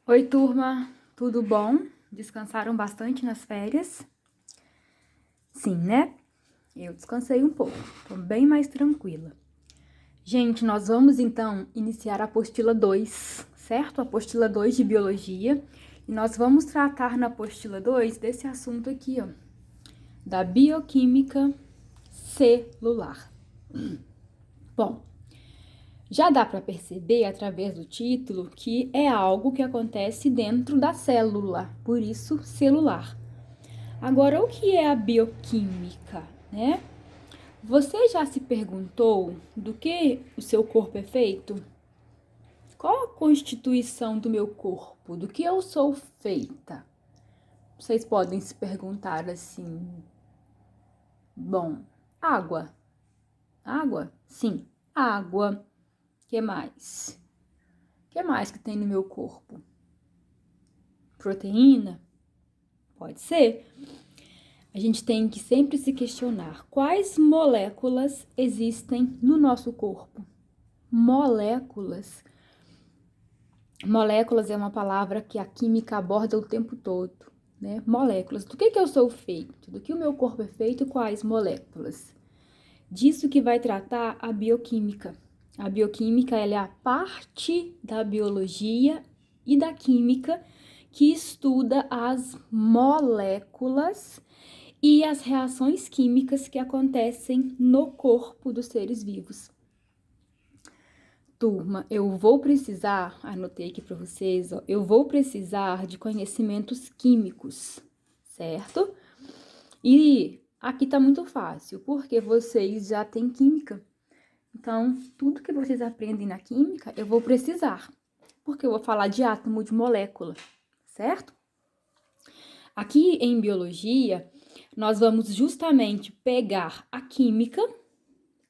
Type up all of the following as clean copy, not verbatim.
Oi, turma, tudo bom? Descansaram bastante nas férias? Sim, né? Eu descansei um pouco, tô bem mais tranquila. Gente, nós vamos então iniciar a apostila 2, certo? A apostila 2 de biologia. E nós vamos tratar na apostila 2 desse assunto aqui, ó, da bioquímica celular. Bom, já dá para perceber através do título que é algo que acontece dentro da célula, por isso celular. Agora, o que é a bioquímica, né? Você já se perguntou do que o seu corpo é feito? Qual a constituição do meu corpo? Do que eu sou feita? Vocês podem se perguntar assim. Bom, água. Água? Sim, água. Que mais? Que mais que tem no meu corpo? Proteína? Pode ser. A gente tem que sempre se questionar quais moléculas existem no nosso corpo. Moléculas. Moléculas é uma palavra que a química aborda o tempo todo, né? Moléculas. Do que eu sou feito? Do que o meu corpo é feito? Quais moléculas? Disso que vai tratar a bioquímica. A bioquímica ela é a parte da biologia e da química que estuda as moléculas e as reações químicas que acontecem no corpo dos seres vivos. Turma, eu vou precisar, anotei aqui para vocês, ó, eu vou precisar de conhecimentos químicos, certo? E aqui tá muito fácil, porque vocês já têm química. Então, tudo que vocês aprendem na química, eu vou precisar, porque eu vou falar de átomo, de molécula, certo? Aqui em biologia, nós vamos justamente pegar a química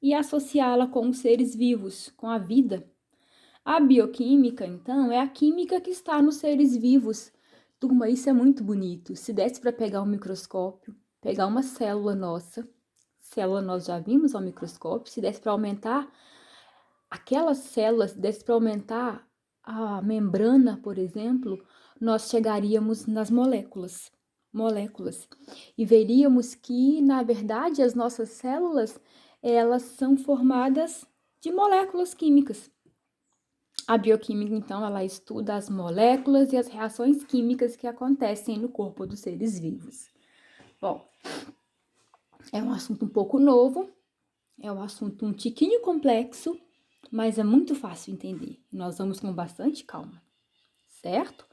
e associá-la com os seres vivos, com a vida. A bioquímica, então, é a química que está nos seres vivos. Turma, isso é muito bonito. Se desse para pegar um microscópio, pegar uma célula nossa, célula nós já vimos ao microscópio, se desse para aumentar aquelas células, se desse para aumentar a membrana, por exemplo, nós chegaríamos nas moléculas. E veríamos que, na verdade, as nossas células, elas são formadas de moléculas químicas. A bioquímica, então, ela estuda as moléculas e as reações químicas que acontecem no corpo dos seres vivos. Bom, é um assunto um pouco novo, é um assunto um tiquinho complexo, mas é muito fácil entender. Nós vamos com bastante calma, certo?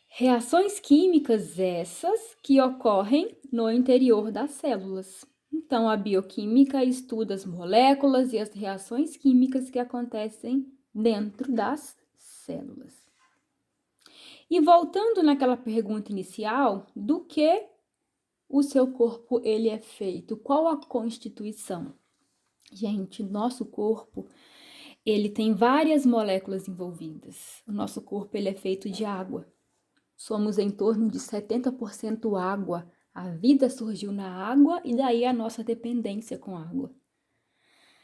Reações químicas essas que ocorrem no interior das células. Então, a bioquímica estuda as moléculas e as reações químicas que acontecem dentro das células. E voltando naquela pergunta inicial, do que o seu corpo ele é feito? Qual a constituição? Gente, nosso corpo, ele tem várias moléculas envolvidas. O nosso corpo ele é feito de água. Somos em torno de 70% água. A vida surgiu na água e daí a nossa dependência com água.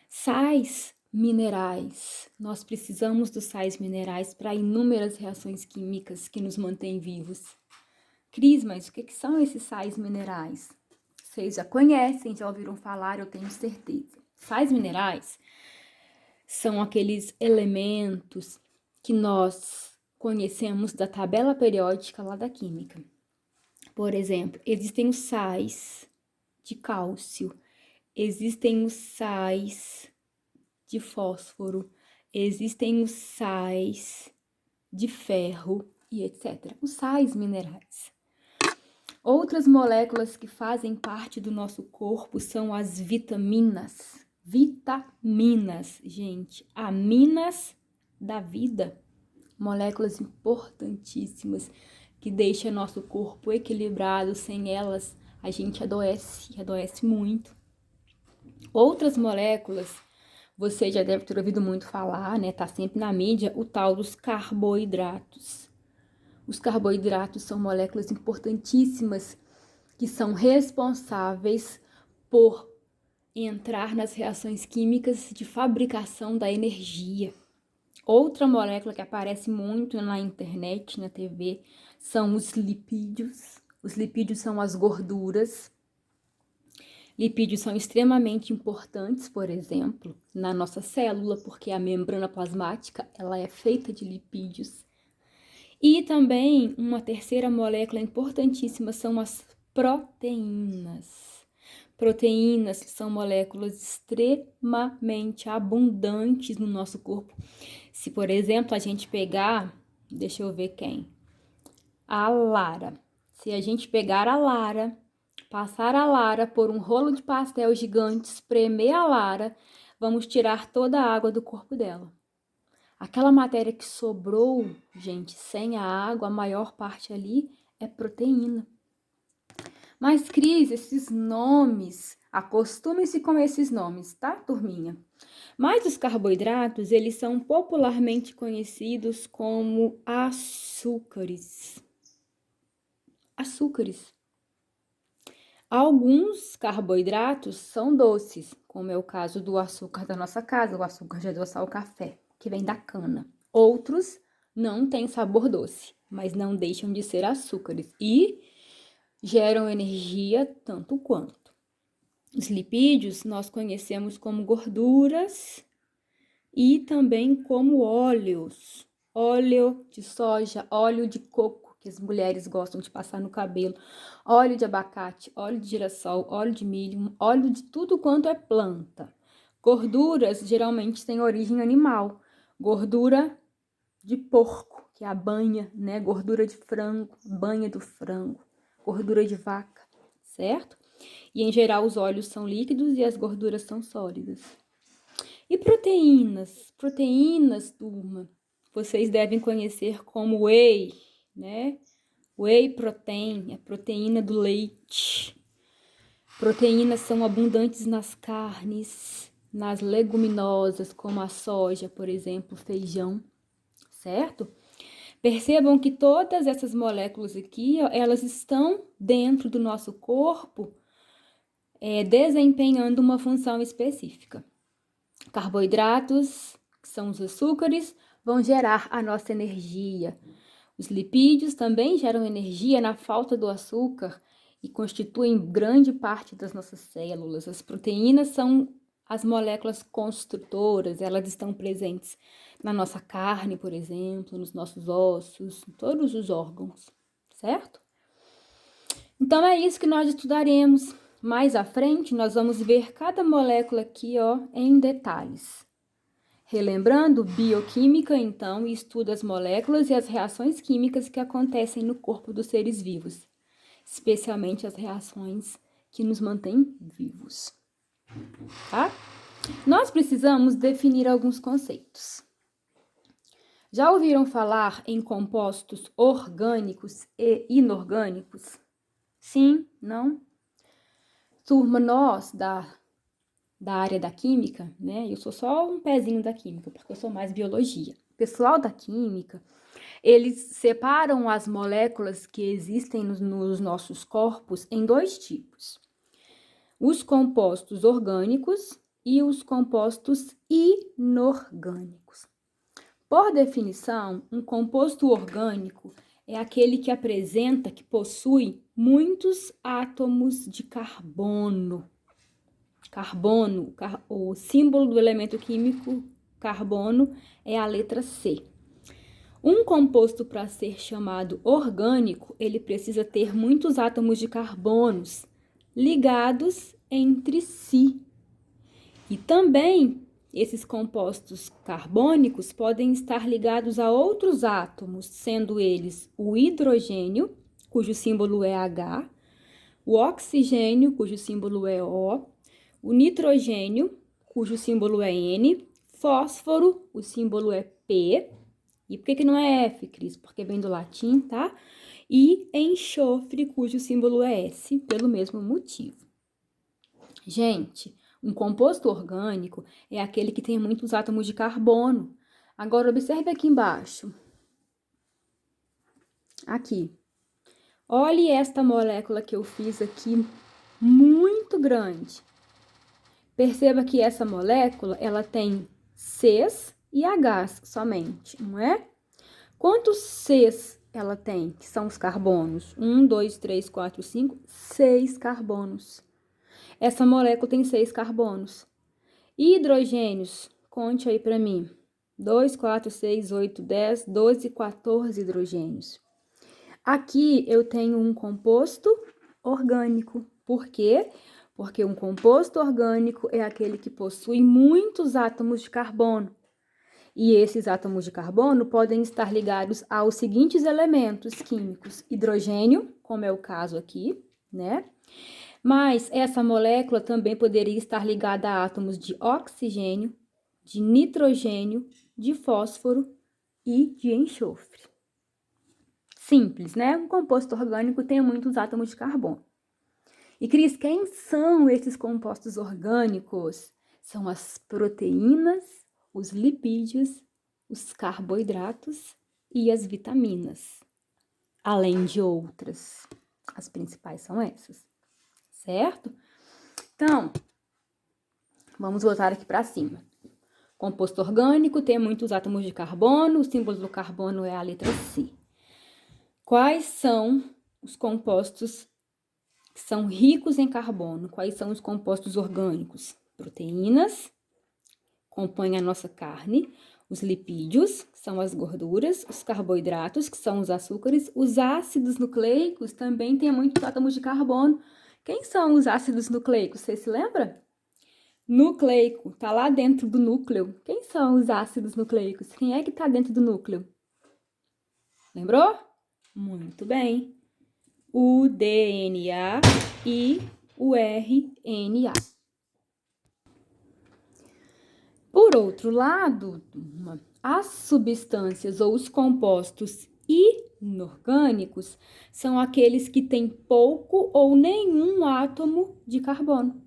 Sais minerais. Nós precisamos dos sais minerais para inúmeras reações químicas que nos mantêm vivos. Cris, mas o que são esses sais minerais? Vocês já conhecem, já ouviram falar, eu tenho certeza. Sais minerais são aqueles elementos que nós conhecemos da tabela periódica lá da química. Por exemplo, existem os sais de cálcio, existem os sais de fósforo, existem os sais de ferro e etc. Os sais minerais. Outras moléculas que fazem parte do nosso corpo são as vitaminas. Vitaminas, gente, aminas da vida. Moléculas importantíssimas que deixam nosso corpo equilibrado. Sem elas, a gente adoece muito. Outras moléculas, você já deve ter ouvido muito falar, né? Tá sempre na mídia, o tal dos carboidratos. Os carboidratos são moléculas importantíssimas que são responsáveis por entrar nas reações químicas de fabricação da energia. Outra molécula que aparece muito na internet, na TV, são os lipídios. Os lipídios são as gorduras. Lipídios são extremamente importantes, por exemplo, na nossa célula, porque a membrana plasmática, ela é feita de lipídios. E também uma terceira molécula importantíssima são as proteínas. Proteínas são moléculas extremamente abundantes no nosso corpo. Se, por exemplo, a gente pegar, deixa eu ver quem, a Lara. Se a gente pegar a Lara, passar a Lara por um rolo de pastel gigante, espremer a Lara, vamos tirar toda a água do corpo dela. Aquela matéria que sobrou, gente, sem a água, a maior parte ali é proteína. Mas, Cris, esses nomes, acostume-se com esses nomes, tá, turminha? Mas os carboidratos, eles são popularmente conhecidos como açúcares. Açúcares. Alguns carboidratos são doces, como é o caso do açúcar da nossa casa, o açúcar de adoçar o café, que vem da cana. Outros não têm sabor doce, mas não deixam de ser açúcares e geram energia tanto quanto. Os lipídios nós conhecemos como gorduras e também como óleos. Óleo de soja, óleo de coco, que as mulheres gostam de passar no cabelo, óleo de abacate, óleo de girassol, óleo de milho, óleo de tudo quanto é planta. Gorduras geralmente têm origem animal. Gordura de porco, que é a banha, né? Gordura de frango, banha do frango. Gordura de vaca, certo? E em geral os óleos são líquidos e as gorduras são sólidas. E proteínas? Proteínas, turma, vocês devem conhecer como whey, né? Whey protein, é proteína do leite. Proteínas são abundantes nas carnes, nas leguminosas, como a soja, por exemplo, feijão, certo? Percebam que todas essas moléculas aqui, ó, elas estão dentro do nosso corpo, desempenhando uma função específica. Carboidratos, que são os açúcares, vão gerar a nossa energia. Os lipídios também geram energia na falta do açúcar e constituem grande parte das nossas células. As proteínas são as moléculas construtoras, elas estão presentes na nossa carne, por exemplo, nos nossos ossos, em todos os órgãos, certo? Então, é isso que nós estudaremos. Mais à frente, nós vamos ver cada molécula aqui, ó, em detalhes. Relembrando, bioquímica, então, estuda as moléculas e as reações químicas que acontecem no corpo dos seres vivos, especialmente as reações que nos mantêm vivos, tá? Nós precisamos definir alguns conceitos. Já ouviram falar em compostos orgânicos e inorgânicos? Sim? Não? Turma, nós da área da química, né? Eu sou só um pezinho da química, porque eu sou mais biologia. O pessoal da química, eles separam as moléculas que existem nos nossos corpos em dois tipos. Os compostos orgânicos e os compostos inorgânicos. Por definição, um composto orgânico é aquele que apresenta, que possui muitos átomos de carbono. Carbono, o símbolo do elemento químico carbono é a letra C. Um composto, para ser chamado orgânico, ele precisa ter muitos átomos de carbonos ligados entre si. E também esses compostos carbônicos podem estar ligados a outros átomos, sendo eles o hidrogênio, cujo símbolo é H, o oxigênio, cujo símbolo é O, o nitrogênio, cujo símbolo é N, fósforo, o símbolo é P. E por que não é F, Cris? Porque vem do latim, tá? E enxofre, cujo símbolo é S, pelo mesmo motivo. Gente, um composto orgânico é aquele que tem muitos átomos de carbono. Agora, observe aqui embaixo. Aqui. Olhe esta molécula que eu fiz aqui, muito grande. Perceba que essa molécula, ela tem Cs e Hs somente, não é? Quantos Cs ela tem, que são os carbonos? 1, 2, 3, 4, 5, 6 carbonos. Essa molécula tem 6 carbonos. E hidrogênios? Conte aí para mim. 2, 4, 6, 8, 10, 12, 14 hidrogênios. Aqui eu tenho um composto orgânico. Por quê? Porque um composto orgânico é aquele que possui muitos átomos de carbono. E esses átomos de carbono podem estar ligados aos seguintes elementos químicos: hidrogênio, como é o caso aqui, né? Mas essa molécula também poderia estar ligada a átomos de oxigênio, de nitrogênio, de fósforo e de enxofre. Simples, né? Um composto orgânico tem muitos átomos de carbono. E, Cris, quem são esses compostos orgânicos? São as proteínas, os lipídios, os carboidratos e as vitaminas, além de outras. As principais são essas, certo? Então, vamos voltar aqui para cima. Composto orgânico tem muitos átomos de carbono, o símbolo do carbono é a letra C. Quais são os compostos que são ricos em carbono? Quais são os compostos orgânicos? Proteínas, compõem a nossa carne, os lipídios, que são as gorduras, os carboidratos, que são os açúcares, os ácidos nucleicos também têm muitos átomos de carbono. Quem são os ácidos nucleicos? Você se lembra? Nucleico, tá lá dentro do núcleo. Quem são os ácidos nucleicos? Quem é que tá dentro do núcleo? Lembrou? Muito bem. O DNA e o RNA. Por outro lado, as substâncias ou os compostos inorgânicos são aqueles que têm pouco ou nenhum átomo de carbono.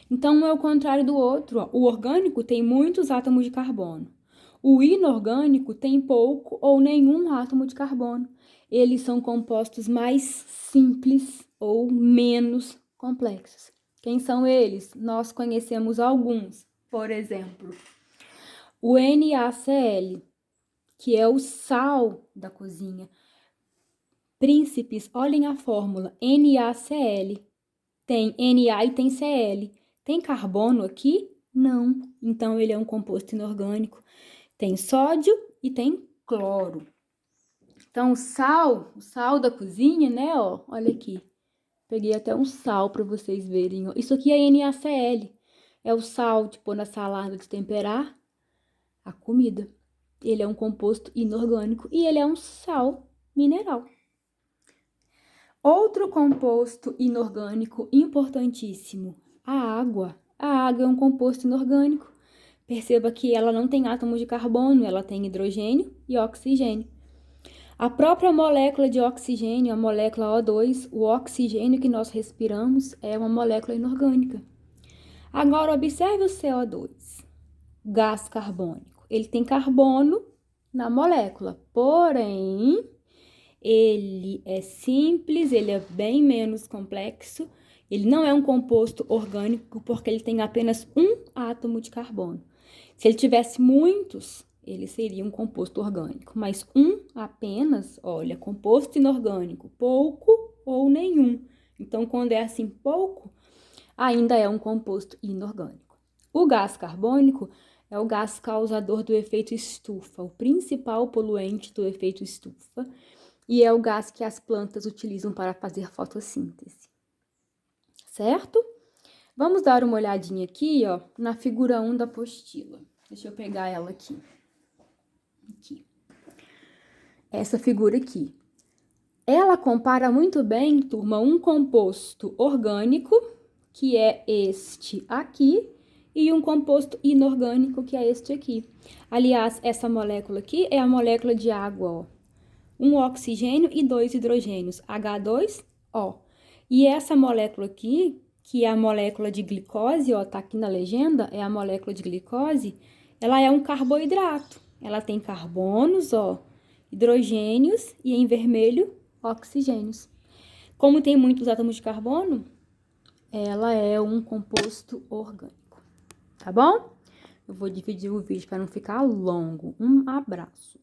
Então, é o contrário do outro. Ó. O orgânico tem muitos átomos de carbono. O inorgânico tem pouco ou nenhum átomo de carbono. Eles são compostos mais simples ou menos complexos. Quem são eles? Nós conhecemos alguns. Por exemplo, o NaCl, que é o sal da cozinha. Príncipes, olhem a fórmula, NaCl. Tem Na e tem Cl. Tem carbono aqui? Não. Então, ele é um composto inorgânico. Tem sódio e tem cloro. Então, o sal da cozinha, né, ó, olha aqui. Peguei até um sal para vocês verem, ó. Isso aqui é NaCl. É o sal de pôr na salada, de temperar a comida. Ele é um composto inorgânico e ele é um sal mineral. Outro composto inorgânico importantíssimo, a água. A água é um composto inorgânico. Perceba que ela não tem átomos de carbono, ela tem hidrogênio e oxigênio. A própria molécula de oxigênio, a molécula O2, o oxigênio que nós respiramos, é uma molécula inorgânica. Agora, observe o CO2, gás carbônico. Ele tem carbono na molécula, porém, ele é simples, ele é bem menos complexo. Ele não é um composto orgânico porque ele tem apenas um átomo de carbono. Se ele tivesse muitos, ele seria um composto orgânico. Mas um apenas, olha, composto inorgânico, pouco ou nenhum. Então, quando é assim pouco, ainda é um composto inorgânico. O gás carbônico é o gás causador do efeito estufa, o principal poluente do efeito estufa, e é o gás que as plantas utilizam para fazer fotossíntese. Certo? Vamos dar uma olhadinha aqui, ó, na figura 1 da apostila. Deixa eu pegar ela aqui. Essa figura aqui. Ela compara muito bem, turma, um composto orgânico, que é este aqui, e um composto inorgânico, que é este aqui. Aliás, essa molécula aqui é a molécula de água, ó. Um oxigênio e 2 hidrogênios, H2O. E essa molécula aqui, que é a molécula de glicose, ó, tá aqui na legenda, é a molécula de glicose, ela é um carboidrato. Ela tem carbonos, ó, hidrogênios e em vermelho, oxigênios. Como tem muitos átomos de carbono, ela é um composto orgânico, tá bom? Eu vou dividir o vídeo para não ficar longo. Um abraço.